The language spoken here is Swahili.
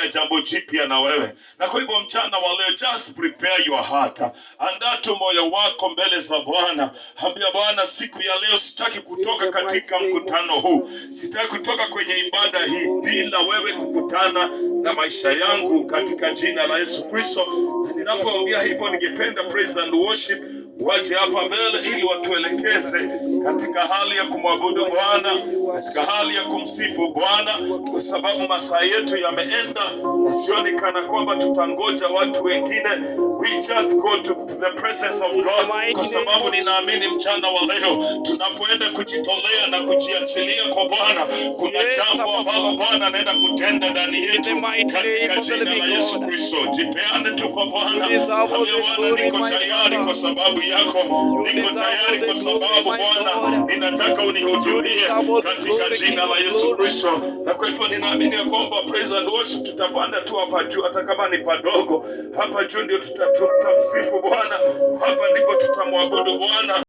jambo jipya na wewe. Na kwa hivyo mchana wa leo, just prepare your heart. Andaa tu moyo wako mbele za Bwana. Ambia Bwana, siku ya leo sitaki kutoka katika mkutano huu. Sitaki kutoka kwenye ibada hii bila wewe kukutana na maisha yangu katika jina la Yesu Kristo. Ninapoongea hivyo, ningependa praise and worship waje hapa mbele ili watuelekeze katika hali ya kumwabudu Bwana, katika hali ya kumsifu Bwana, kwa sababu masaa yetu yameenda. Sioni kana kwamba tutangoja watu wengine. We just go to the presence of God, kwa sababu ninaamini mchana wa leo tunapoenda kujitolea na kujiachilia kwa Bwana, kuna jambo ambalo Bwana anaenda kutenda ndani yetu katika jina la Yesu Kristo. Jipeane tu kwa Bwana. Ambia Bwana, niko tayari kwa sababu yako, niko tayari kwa sababu Bwana ninataka unihudhurie katika jina la Yesu Kristo. Na kwa hivyo ninaamini ya kwamba praise and worship tutapanda tu hapa juu, hata kama ni padogo. Hapa juu ndio tutamsifu Bwana, hapa ndipo tutamwabudu Bwana.